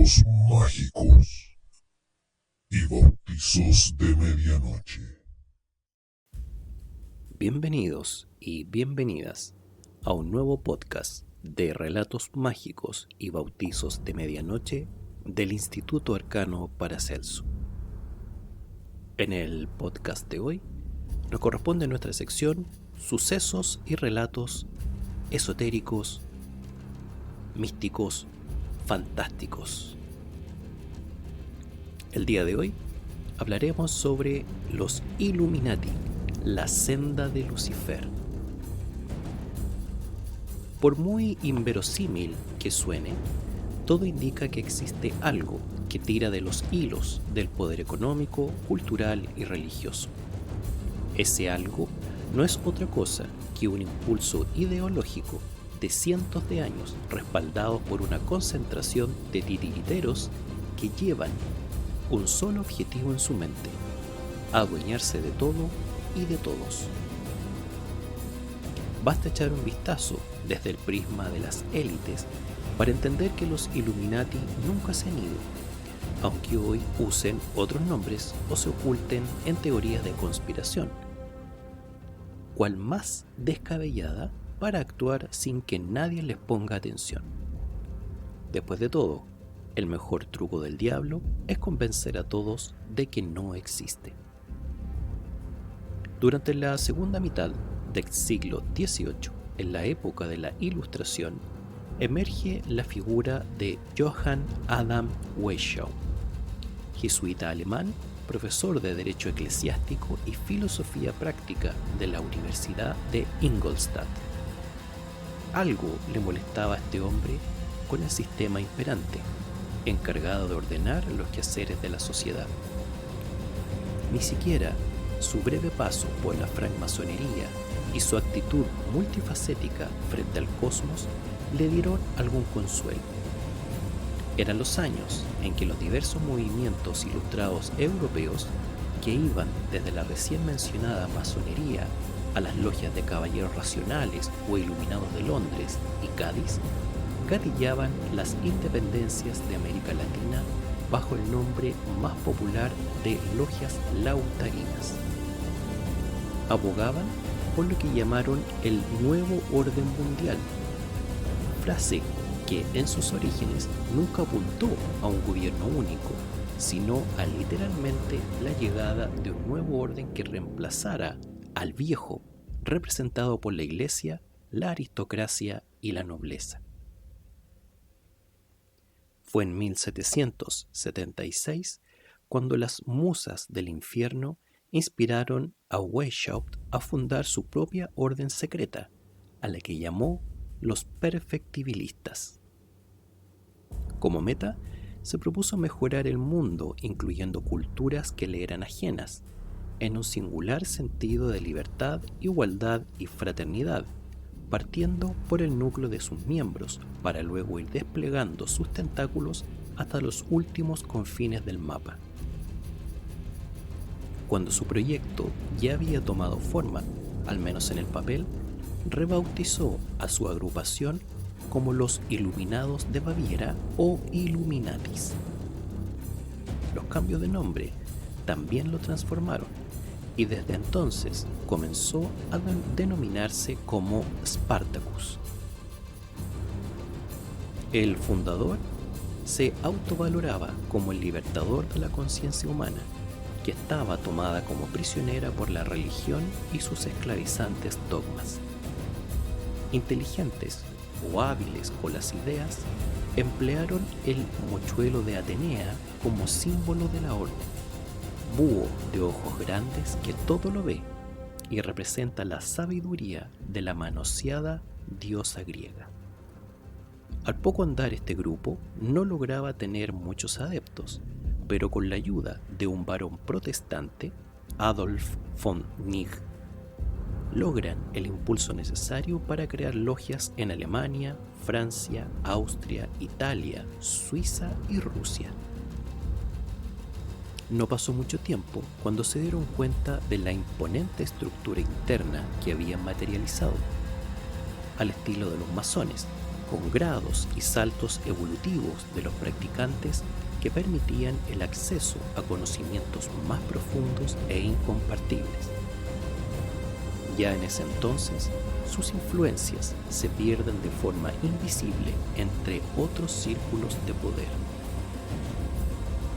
relatos mágicos y bautizos de medianoche. Bienvenidos y bienvenidas a un nuevo podcast de relatos mágicos y bautizos de medianoche del Instituto Arcano Paracelso. En el podcast de hoy nos corresponde nuestra sección Sucesos y relatos esotéricos, místicos, fantásticos. El día de hoy hablaremos sobre los Illuminati, la senda de Lucifer. Por muy inverosímil que suene, todo indica que existe algo que tira de los hilos del poder económico, cultural y religioso. Ese algo no es otra cosa que un impulso ideológico de cientos de años respaldado por una concentración de titiriteros que llevan un solo objetivo en su mente: adueñarse de todo y de todos. Basta echar un vistazo desde el prisma de las élites para entender que los Illuminati nunca se han ido, aunque hoy usen otros nombres o se oculten en teorías de conspiración, cual más descabellada para actuar sin que nadie les ponga atención. Después de todo, el mejor truco del diablo es convencer a todos de que no existe. Durante la segunda mitad del siglo XVIII, en la época de la Ilustración, emerge la figura de Johann Adam Weishaupt, jesuita alemán, profesor de Derecho Eclesiástico y Filosofía Práctica de la Universidad de Ingolstadt. Algo le molestaba a este hombre con el sistema imperante, encargado de ordenar los quehaceres de la sociedad. Ni siquiera su breve paso por la francmasonería y su actitud multifacética frente al cosmos le dieron algún consuelo. Eran los años en que los diversos movimientos ilustrados europeos, que iban desde la recién mencionada masonería a las logias de caballeros racionales o iluminados de Londres y Cádiz, gatillaban las independencias de América Latina bajo el nombre más popular de logias lautarinas. Abogaban por lo que llamaron el Nuevo Orden Mundial, frase que en sus orígenes nunca apuntó a un gobierno único, sino a literalmente la llegada de un nuevo orden que reemplazara al viejo, representado por la Iglesia, la aristocracia y la nobleza. Fue en 1776 cuando las musas del infierno inspiraron a Weishaupt a fundar su propia orden secreta, a la que llamó los perfectibilistas. Como meta, se propuso mejorar el mundo, incluyendo culturas que le eran ajenas, en un singular sentido de libertad, igualdad y fraternidad, partiendo por el núcleo de sus miembros, para luego ir desplegando sus tentáculos hasta los últimos confines del mapa. Cuando su proyecto ya había tomado forma, al menos en el papel, rebautizó a su agrupación como los Iluminados de Baviera o Illuminatis. Los cambios de nombre también lo transformaron, y desde entonces comenzó a denominarse como Spartacus. El fundador se autovaloraba como el libertador de la conciencia humana, que estaba tomada como prisionera por la religión y sus esclavizantes dogmas. Inteligentes o hábiles con las ideas, emplearon el mochuelo de Atenea como símbolo de la orden, búho de ojos grandes que todo lo ve y representa la sabiduría de la manoseada diosa griega. Al poco andar, este grupo no lograba tener muchos adeptos, pero con la ayuda de un varón protestante, Adolf von Nigg, logran el impulso necesario para crear logias en Alemania, Francia, Austria, Italia, Suiza y Rusia. No pasó mucho tiempo cuando se dieron cuenta de la imponente estructura interna que habían materializado, al estilo de los masones, con grados y saltos evolutivos de los practicantes que permitían el acceso a conocimientos más profundos e incompartibles. Ya en ese entonces, sus influencias se pierden de forma invisible entre otros círculos de poder.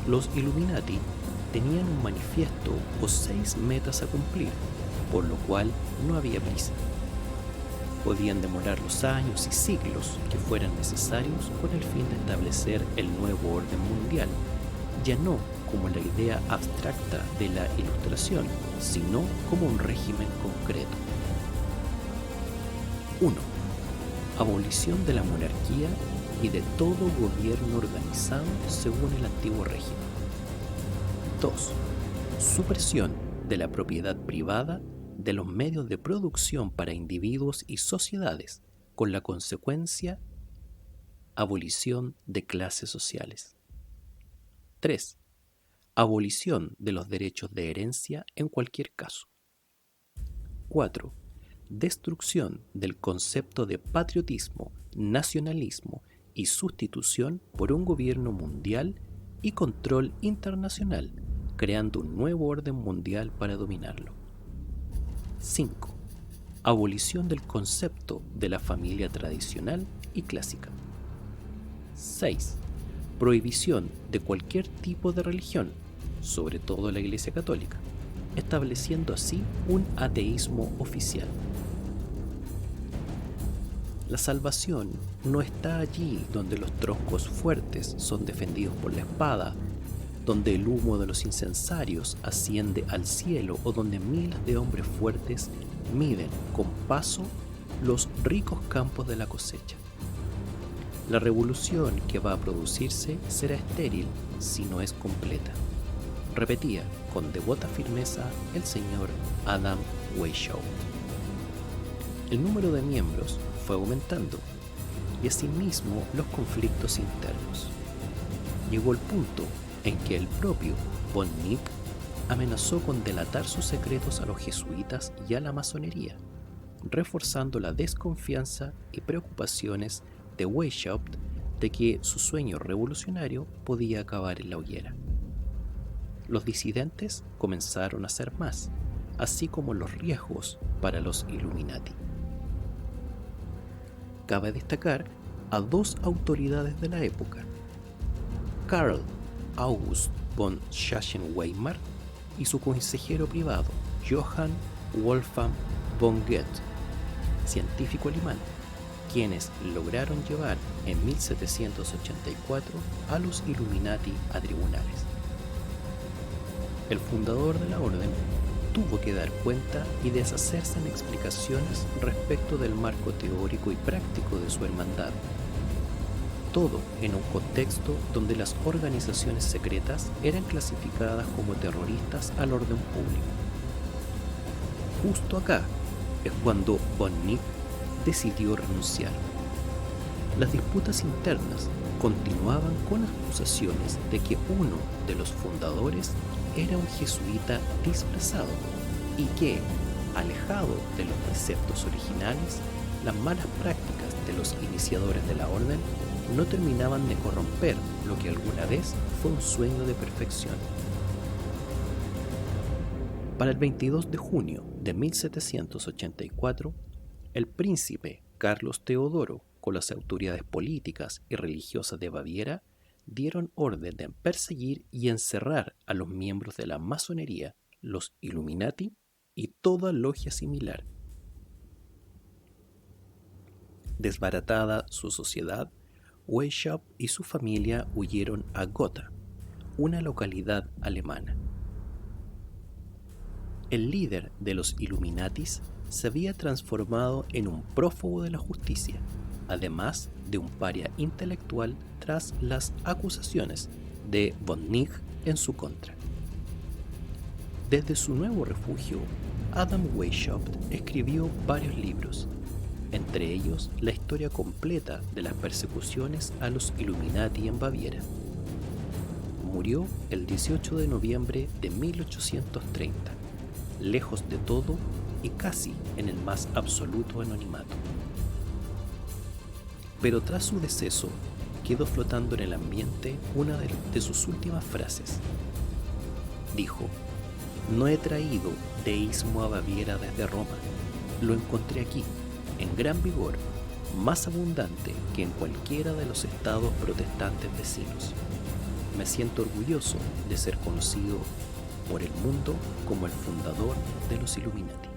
Los Illuminati tenían un manifiesto o 6 metas a cumplir, por lo cual no había prisa. Podían demorar los años y siglos que fueran necesarios con el fin de establecer el nuevo orden mundial, ya no como la idea abstracta de la Ilustración, sino como un régimen concreto. 1. Abolición de la monarquía y de todo gobierno organizado según el antiguo régimen. 2. Supresión de la propiedad privada de los medios de producción para individuos y sociedades, con la consecuencia abolición de clases sociales. 3. Abolición de los derechos de herencia en cualquier caso. 4. Destrucción del concepto de patriotismo, nacionalismo y sustitución por un gobierno mundial y control internacional, creando un nuevo orden mundial para dominarlo. 5. Abolición del concepto de la familia tradicional y clásica. 6. Prohibición de cualquier tipo de religión, sobre todo la Iglesia Católica, estableciendo así un ateísmo oficial. La salvación no está allí donde los troncos fuertes son defendidos por la espada, donde el humo de los incensarios asciende al cielo o donde miles de hombres fuertes miden con paso los ricos campos de la cosecha. La revolución que va a producirse será estéril si no es completa, repetía con devota firmeza el señor Adam Weishaupt. El número de miembros fue aumentando y asimismo los conflictos internos. Llegó el punto en que el propio von Meek amenazó con delatar sus secretos a los jesuitas y a la masonería, reforzando la desconfianza y preocupaciones de Weishaupt de que su sueño revolucionario podía acabar en la hoguera. Los disidentes comenzaron a ser más, así como los riesgos para los Illuminati. Cabe destacar a 2 autoridades de la época, Karl August von Sachsen-Weimar y su consejero privado, Johann Wolfgang von Goethe, científico alemán, quienes lograron llevar en 1784 a los Illuminati a tribunales. El fundador de la orden tuvo que dar cuenta y deshacerse en explicaciones respecto del marco teórico y práctico de su hermandad. Todo en un contexto donde las organizaciones secretas eran clasificadas como terroristas al orden público. Justo acá es cuando von Meek decidió renunciar. Las disputas internas continuaban con acusaciones de que uno de los fundadores era un jesuita disfrazado y que, alejado de los preceptos originales, las malas prácticas de los iniciadores de la orden no terminaban de corromper lo que alguna vez fue un sueño de perfección. Para el 22 de junio de 1784, el príncipe Carlos Teodoro, con las autoridades políticas y religiosas de Baviera, dieron orden de perseguir y encerrar a los miembros de la masonería, los Illuminati y toda logia similar. Desbaratada su sociedad, Weishaupt y su familia huyeron a Gotha, una localidad alemana. El líder de los Illuminatis se había transformado en un prófugo de la justicia, además de un paria intelectual tras las acusaciones de von Meek en su contra. Desde su nuevo refugio, Adam Weishaupt escribió varios libros, entre ellos la historia completa de las persecuciones a los Illuminati en Baviera. Murió el 18 de noviembre de 1830, lejos de todo y casi en el más absoluto anonimato. Pero tras su deceso, quedó flotando en el ambiente una de sus últimas frases. Dijo: "No he traído deísmo a Baviera desde Roma. Lo encontré aquí, en gran vigor, más abundante que en cualquiera de los estados protestantes vecinos. Me siento orgulloso de ser conocido por el mundo como el fundador de los Illuminati".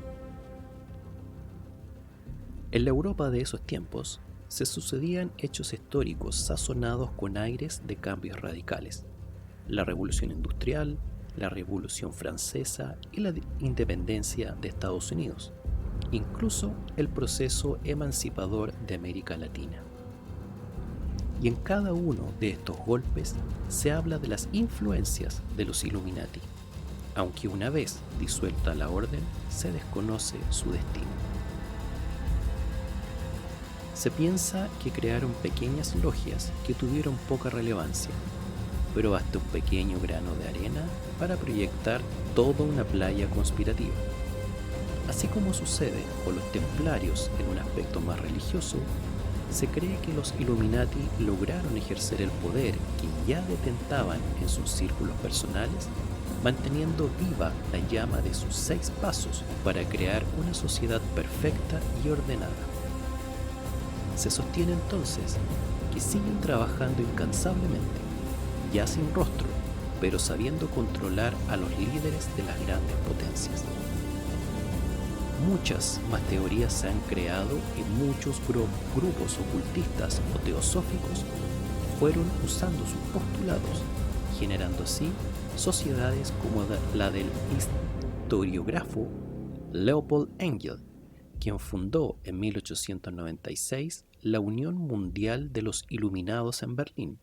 En la Europa de esos tiempos se sucedían hechos históricos sazonados con aires de cambios radicales: la Revolución Industrial, la Revolución Francesa y la independencia de Estados Unidos, incluso el proceso emancipador de América Latina. Y en cada uno de estos golpes se habla de las influencias de los Illuminati, aunque una vez disuelta la orden se desconoce su destino. Se piensa que crearon pequeñas logias que tuvieron poca relevancia, pero basta un pequeño grano de arena para proyectar toda una playa conspirativa. Así como sucede con los templarios en un aspecto más religioso, se cree que los Illuminati lograron ejercer el poder que ya detentaban en sus círculos personales, manteniendo viva la llama de sus 6 pasos para crear una sociedad perfecta y ordenada. Se sostiene entonces que siguen trabajando incansablemente, ya sin rostro, pero sabiendo controlar a los líderes de las grandes potencias. Muchas más teorías se han creado y muchos grupos ocultistas o teosóficos fueron usando sus postulados, generando así sociedades como la del historiógrafo Leopold Engel, quien fundó en 1896 la Unión Mundial de los Iluminados en Berlín,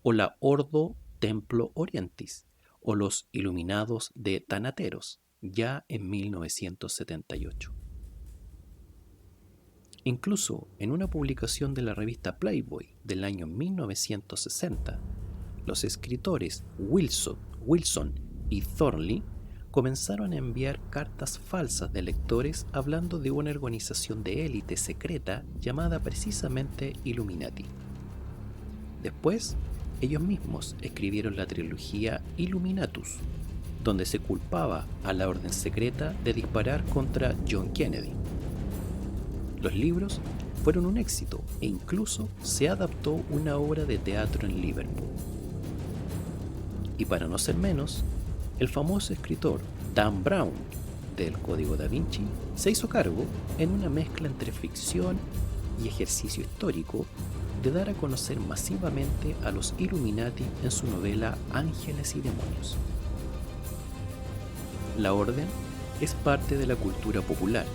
o la Ordo Templo Orientis, o los Iluminados de Thanateros, ya en 1978. Incluso en una publicación de la revista Playboy del año 1960, los escritores Wilson y Thornley comenzaron a enviar cartas falsas de lectores hablando de una organización de élite secreta llamada precisamente Illuminati. Después, ellos mismos escribieron la trilogía Illuminatus, donde se culpaba a la orden secreta de disparar contra John Kennedy. Los libros fueron un éxito e incluso se adaptó una obra de teatro en Liverpool. Y para no ser menos, el famoso escritor Dan Brown del Código Da Vinci se hizo cargo, en una mezcla entre ficción y ejercicio histórico, de dar a conocer masivamente a los Illuminati en su novela Ángeles y Demonios. La orden es parte de la cultura popular.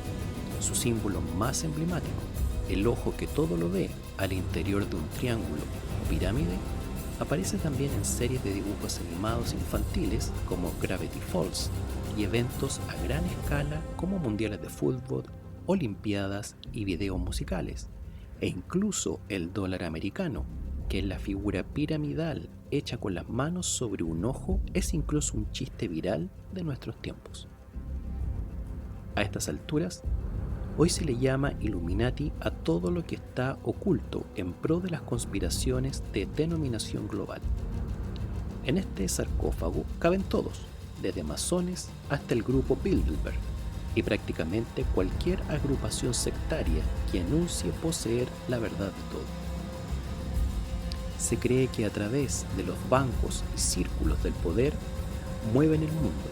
Su símbolo más emblemático, el ojo que todo lo ve al interior de un triángulo o pirámide, aparece también en series de dibujos animados infantiles como Gravity Falls y eventos a gran escala como mundiales de fútbol, olimpiadas y videos musicales, e incluso el dólar americano, que es la figura piramidal hecha con las manos sobre un ojo, es incluso un chiste viral de nuestros tiempos. A estas alturas, hoy se le llama Illuminati a todo lo que está oculto en pro de las conspiraciones de denominación global. En este sarcófago caben todos, desde masones hasta el grupo Bilderberg, y prácticamente cualquier agrupación sectaria que anuncie poseer la verdad de todo. Se cree que a través de los bancos y círculos del poder mueven el mundo.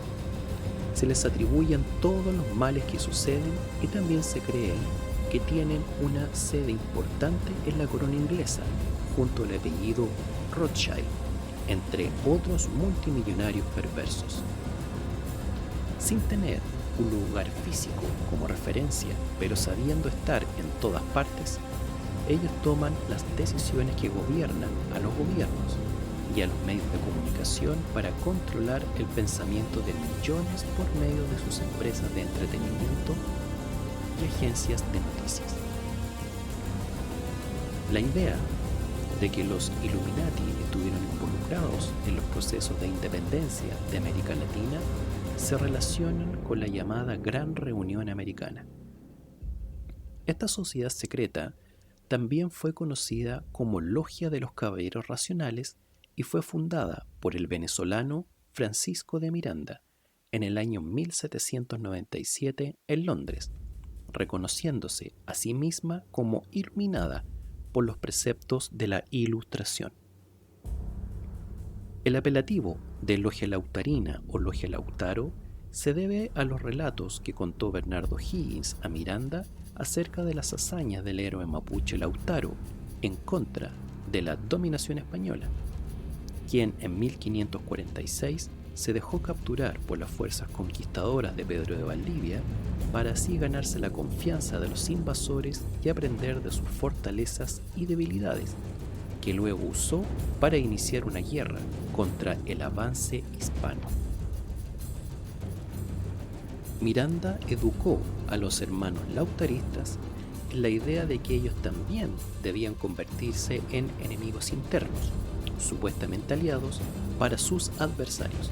Se les atribuyen todos los males que suceden y también se cree que tienen una sede importante en la corona inglesa, junto al apellido Rothschild, entre otros multimillonarios perversos. Sin tener un lugar físico como referencia, pero sabiendo estar en todas partes, ellos toman las decisiones que gobiernan a los gobiernos y a los medios de comunicación para controlar el pensamiento de millones por medio de sus empresas de entretenimiento y agencias de noticias. La idea de que los Illuminati estuvieron involucrados en los procesos de independencia de América Latina se relacionan con la llamada Gran Reunión Americana. Esta sociedad secreta también fue conocida como Logia de los Caballeros Racionales y fue fundada por el venezolano Francisco de Miranda en el año 1797 en Londres, reconociéndose a sí misma como iluminada por los preceptos de la Ilustración. El apelativo de Logia Lautarina o Logia Lautaro se debe a los relatos que contó Bernardo Higgins a Miranda acerca de las hazañas del héroe mapuche Lautaro en contra de la dominación española, quien en 1546 se dejó capturar por las fuerzas conquistadoras de Pedro de Valdivia para así ganarse la confianza de los invasores y aprender de sus fortalezas y debilidades, que luego usó para iniciar una guerra contra el avance hispano. Miranda educó a los hermanos lautaristas en la idea de que ellos también debían convertirse en enemigos internos, supuestamente aliados para sus adversarios.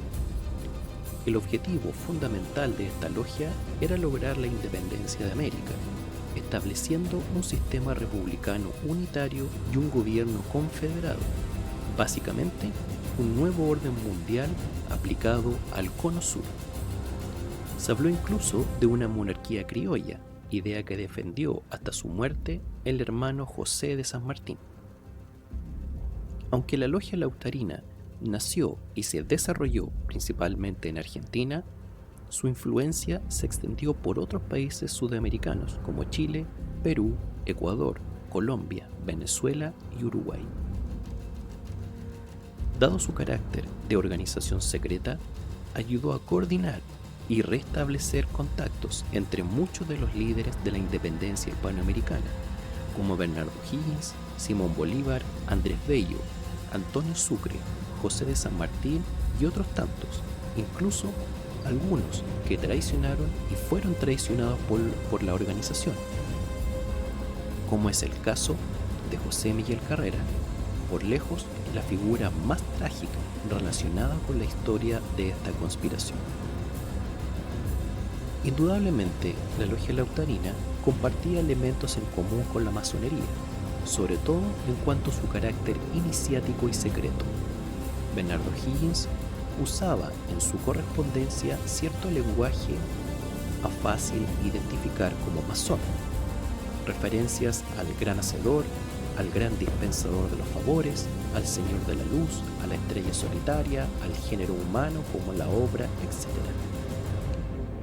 El objetivo fundamental de esta logia era lograr la independencia de América, estableciendo un sistema republicano unitario y un gobierno confederado, básicamente un nuevo orden mundial aplicado al Cono Sur. Se habló incluso de una monarquía criolla, idea que defendió hasta su muerte el hermano José de San Martín. Aunque la logia lautarina nació y se desarrolló principalmente en Argentina, su influencia se extendió por otros países sudamericanos como Chile, Perú, Ecuador, Colombia, Venezuela y Uruguay. Dado su carácter de organización secreta, ayudó a coordinar y restablecer contactos entre muchos de los líderes de la independencia hispanoamericana, como Bernardo Higgins, Simón Bolívar, Andrés Bello, Antonio Sucre, José de San Martín y otros tantos, incluso algunos que traicionaron y fueron traicionados por la organización, como es el caso de José Miguel Carrera, por lejos la figura más trágica relacionada con la historia de esta conspiración. Indudablemente, la logia lautarina compartía elementos en común con la masonería, sobre todo en cuanto a su carácter iniciático y secreto. Bernardo Higgins usaba en su correspondencia cierto lenguaje a fácil identificar como masón, referencias al gran hacedor, al gran dispensador de los favores, al señor de la luz, a la estrella solitaria, al género humano como la obra, etc.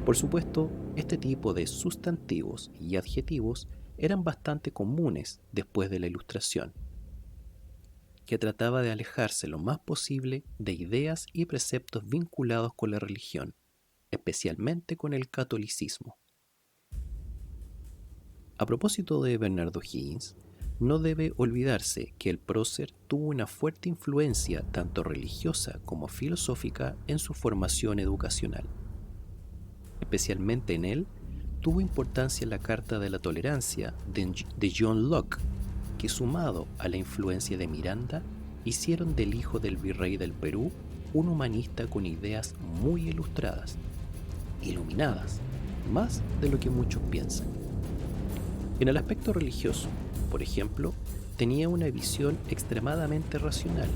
Por supuesto, este tipo de sustantivos y adjetivos eran bastante comunes después de la Ilustración, que trataba de alejarse lo más posible de ideas y preceptos vinculados con la religión, especialmente con el catolicismo. A propósito de Bernardo Higgins, no debe olvidarse que el prócer tuvo una fuerte influencia tanto religiosa como filosófica en su formación educacional. Especialmente en él, tuvo importancia la Carta de la Tolerancia de John Locke, que sumado a la influencia de Miranda, hicieron del hijo del virrey del Perú un humanista con ideas muy ilustradas, iluminadas, más de lo que muchos piensan. En el aspecto religioso, por ejemplo, tenía una visión extremadamente racional,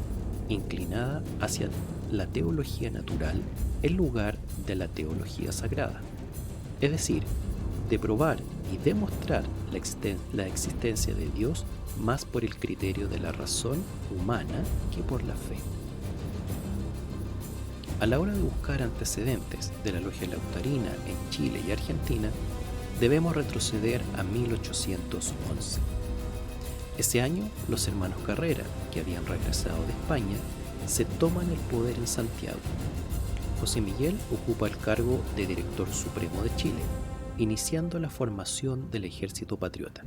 inclinada hacia la teología natural en lugar de la teología sagrada, es decir, de probar y demostrar la existencia de Dios más por el criterio de la razón humana que por la fe. A la hora de buscar antecedentes de la logia lautarina en Chile y Argentina, debemos retroceder a 1811. Ese año, los hermanos Carrera, que habían regresado de España, se toman el poder en Santiago. José Miguel ocupa el cargo de director supremo de Chile, iniciando la formación del ejército patriota.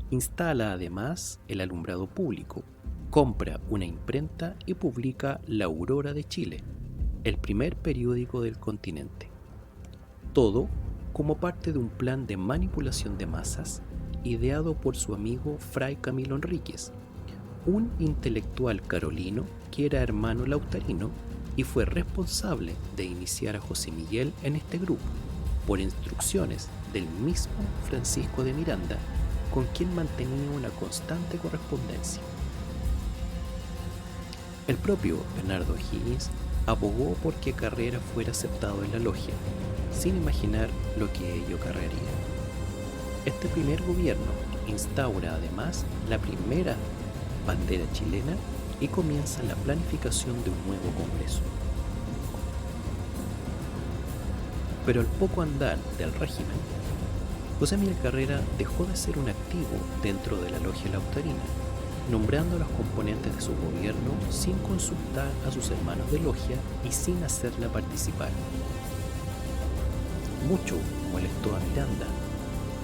Instala además el alumbrado público, compra una imprenta y publica La Aurora de Chile, el primer periódico del continente. Todo como parte de un plan de manipulación de masas ideado por su amigo Fray Camilo Enríquez, un intelectual carolino que era hermano lautarino y fue responsable de iniciar a José Miguel en este grupo, por instrucciones del mismo Francisco de Miranda, con quien mantenía una constante correspondencia. El propio Bernardo O'Higgins abogó por que Carrera fuera aceptado en la logia, sin imaginar lo que ello acarrearía. Este primer gobierno instaura además la primera bandera chilena y comienza la planificación de un nuevo Congreso. Pero al poco andar del régimen, José Miguel Carrera dejó de ser un activo dentro de la logia lautarina, nombrando a los componentes de su gobierno sin consultar a sus hermanos de logia y sin hacerla participar. Mucho molestó a Miranda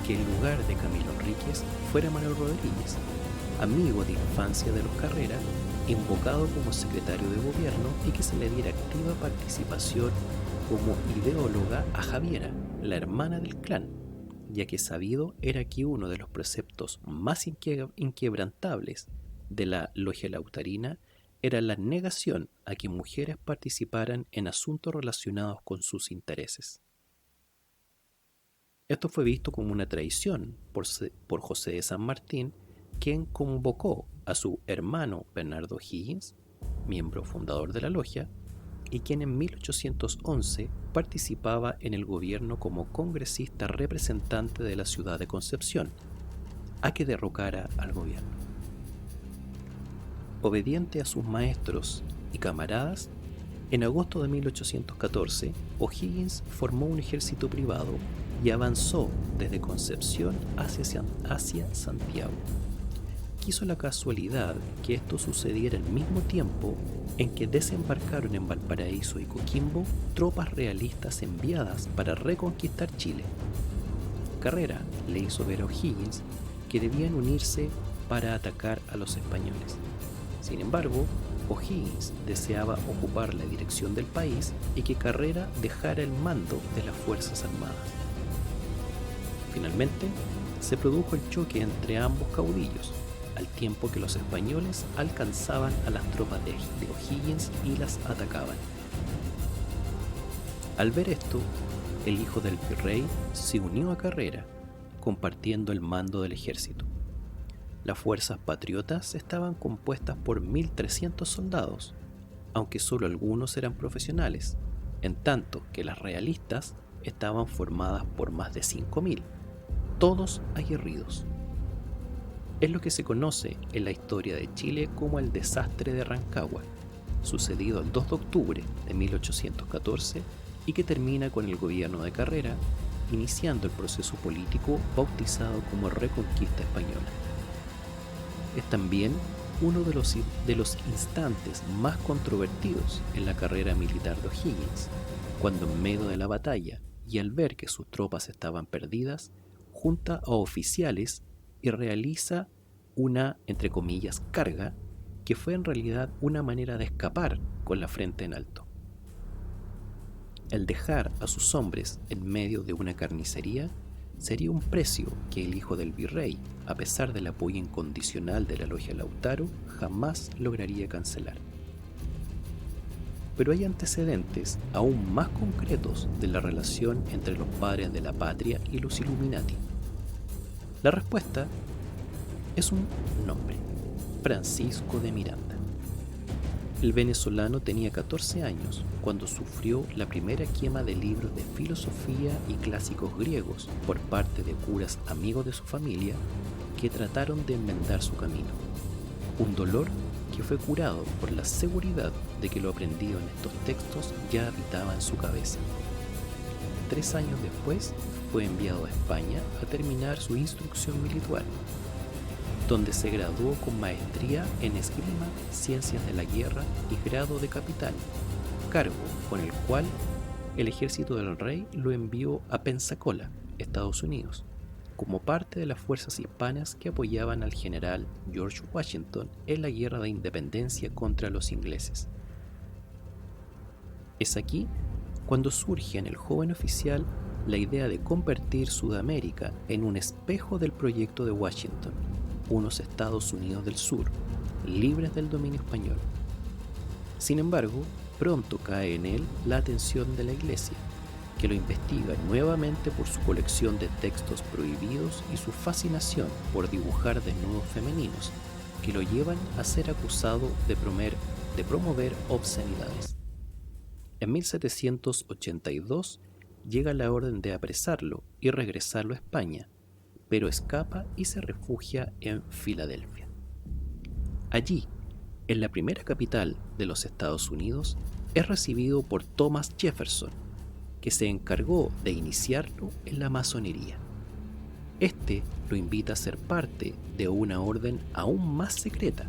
que en lugar de Camilo Enríquez fuera Manuel Rodríguez, amigo de infancia de los Carrera, invocado como secretario de gobierno y que se le diera activa participación como ideóloga a Javiera, la hermana del clan, ya que sabido era que uno de los preceptos más inquebrantables de la logia lautarina era la negación a que mujeres participaran en asuntos relacionados con sus intereses. Esto fue visto como una traición por José de San Martín, quien convocó a su hermano Bernardo O'Higgins, miembro fundador de la logia, y quien en 1811 participaba en el gobierno como congresista representante de la ciudad de Concepción, a que derrocara al gobierno. Obediente a sus maestros y camaradas, en agosto de 1814, O'Higgins formó un ejército privado y avanzó desde Concepción hacia Santiago. Quiso la casualidad que esto sucediera al mismo tiempo en que desembarcaron en Valparaíso y Coquimbo tropas realistas enviadas para reconquistar Chile. Carrera le hizo ver a O'Higgins que debían unirse para atacar a los españoles. Sin embargo, O'Higgins deseaba ocupar la dirección del país y que Carrera dejara el mando de las Fuerzas Armadas. Finalmente, se produjo el choque entre ambos caudillos, al tiempo que los españoles alcanzaban a las tropas de O'Higgins y las atacaban. Al ver esto, el hijo del virrey se unió a Carrera, compartiendo el mando del ejército. Las fuerzas patriotas estaban compuestas por 1.300 soldados, aunque solo algunos eran profesionales, en tanto que las realistas estaban formadas por más de 5.000, todos aguerridos. Es lo que se conoce en la historia de Chile como el desastre de Rancagua, sucedido el 2 de octubre de 1814 y que termina con el gobierno de Carrera, iniciando el proceso político bautizado como Reconquista Española. Es también uno de los instantes más controvertidos en la carrera militar de O'Higgins, cuando en medio de la batalla y al ver que sus tropas estaban perdidas, junta a oficiales y realiza una, entre comillas, carga, que fue en realidad una manera de escapar con la frente en alto. El dejar a sus hombres en medio de una carnicería sería un precio que el hijo del virrey, a pesar del apoyo incondicional de la logia Lautaro, jamás lograría cancelar. Pero hay antecedentes aún más concretos de la relación entre los padres de la patria y los Illuminati. La respuesta es un nombre: Francisco de Miranda. El venezolano tenía 14 años cuando sufrió la primera quema de libros de filosofía y clásicos griegos por parte de curas amigos de su familia que trataron de enmendar su camino. Un dolor que fue curado por la seguridad de que lo aprendido en estos textos ya habitaba en su cabeza. 3 años después fue enviado a España a terminar su instrucción militar, donde se graduó con maestría en esgrima, ciencias de la guerra y grado de capitán, cargo con el cual el ejército del rey lo envió a Pensacola, Estados Unidos, como parte de las fuerzas hispanas que apoyaban al general George Washington en la guerra de independencia contra los ingleses. Es aquí cuando surge en el joven oficial la idea de convertir Sudamérica en un espejo del proyecto de Washington, unos Estados Unidos del Sur, libres del dominio español. Sin embargo, pronto cae en él la atención de la Iglesia, que lo investiga nuevamente por su colección de textos prohibidos y su fascinación por dibujar desnudos femeninos, que lo llevan a ser acusado de promover obscenidades. En 1782 llega la orden de apresarlo y regresarlo a España, pero escapa y se refugia en Filadelfia. Allí, en la primera capital de los Estados Unidos, es recibido por Thomas Jefferson, que se encargó de iniciarlo en la masonería. Este lo invita a ser parte de una orden aún más secreta,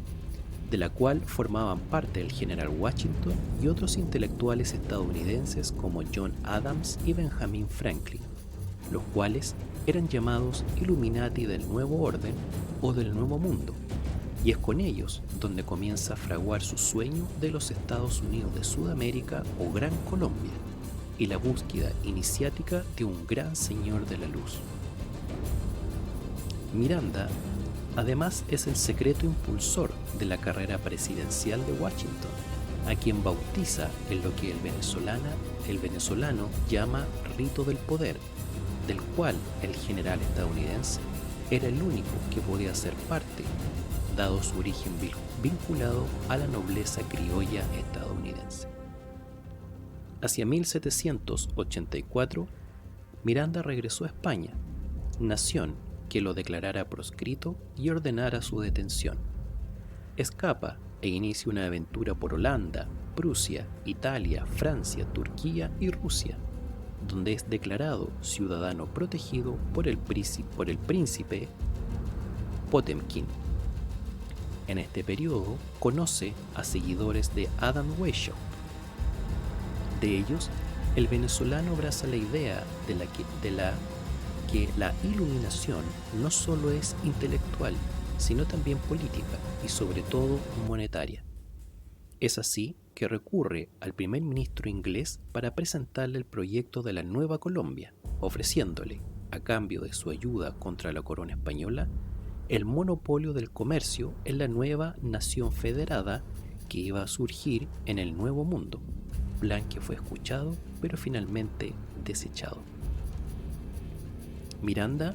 de la cual formaban parte el general Washington y otros intelectuales estadounidenses como John Adams y Benjamin Franklin, los cuales eran llamados Illuminati del Nuevo Orden o del Nuevo Mundo, y es con ellos donde comienza a fraguar su sueño de los Estados Unidos de Sudamérica o Gran Colombia, y la búsqueda iniciática de un gran señor de la luz. Miranda además es el secreto impulsor de la carrera presidencial de Washington, a quien bautiza en lo que el venezolano llama rito del poder, del cual el general estadounidense era el único que podía ser parte, dado su origen vinculado a la nobleza criolla estadounidense. Hacia 1784, Miranda regresó a España, nación que lo declarara proscrito y ordenara su detención. Escapa e inicia una aventura por Holanda, Prusia, Italia, Francia, Turquía y Rusia, donde es declarado ciudadano protegido por el príncipe Potemkin. En este periodo conoce a seguidores de Adam Weishaupt. De ellos, el venezolano abraza la idea de que la iluminación no solo es intelectual, sino también política y sobre todo monetaria. Es así que recurre al primer ministro inglés para presentarle el proyecto de la Nueva Colombia, ofreciéndole, a cambio de su ayuda contra la corona española, el monopolio del comercio en la nueva nación federada que iba a surgir en el Nuevo Mundo, plan que fue escuchado pero finalmente desechado. Miranda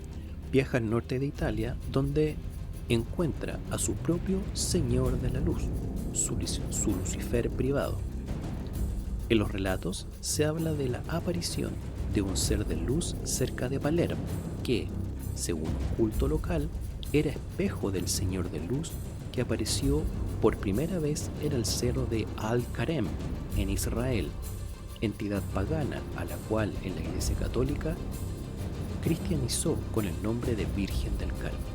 viaja al norte de Italia, donde encuentra a su propio Señor de la Luz, su Lucifer privado. En los relatos se habla de la aparición de un ser de luz cerca de Palermo, que, según un culto local, era espejo del Señor de Luz que apareció por primera vez en el cerro de Al-Karem, en Israel, entidad pagana a la cual en la Iglesia Católica cristianizó con el nombre de Virgen del Carmen.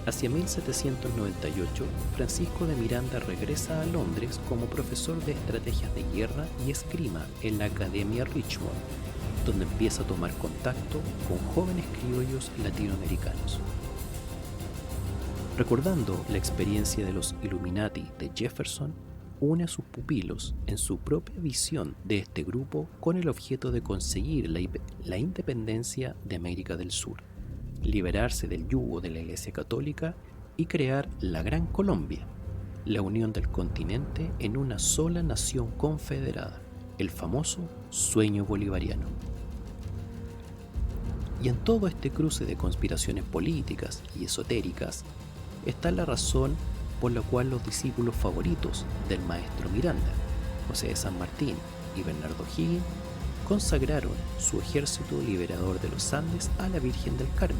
Hacia 1798, Francisco de Miranda regresa a Londres como profesor de estrategias de guerra y esgrima en la Academia Richmond, donde empieza a tomar contacto con jóvenes criollos latinoamericanos. Recordando la experiencia de los Illuminati de Jefferson, une a sus pupilos en su propia visión de este grupo con el objeto de conseguir la independencia de América del Sur, liberarse del yugo de la Iglesia Católica y crear la Gran Colombia, la unión del continente en una sola nación confederada, el famoso sueño bolivariano. Y en todo este cruce de conspiraciones políticas y esotéricas está la razón por la cual los discípulos favoritos del maestro Miranda, José de San Martín y Bernardo Higgins, consagraron su ejército liberador de los Andes a la Virgen del Carmen,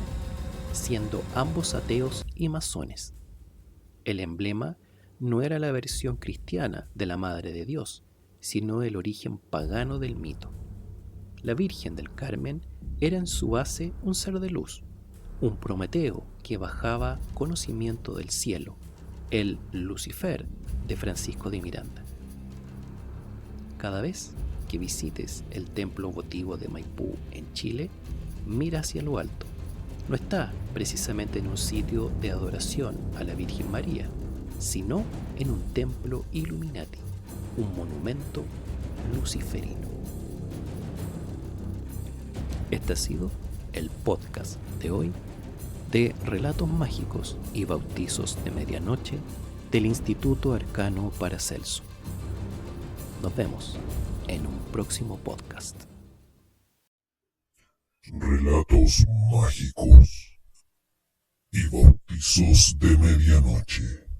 siendo ambos ateos y masones. El emblema no era la versión cristiana de la Madre de Dios, sino el origen pagano del mito. La Virgen del Carmen era en su base un ser de luz, un Prometeo que bajaba conocimiento del cielo, el Lucifer de Francisco de Miranda. Cada vez que visites el templo votivo de Maipú en Chile, mira hacia lo alto. No está precisamente en un sitio de adoración a la Virgen María, sino en un templo Illuminati, un monumento luciferino. Este ha sido el podcast de hoy de Relatos Mágicos y Bautizos de Medianoche del Instituto Arcano Paracelso. Nos vemos en un próximo podcast. Relatos mágicos y bautizos de medianoche.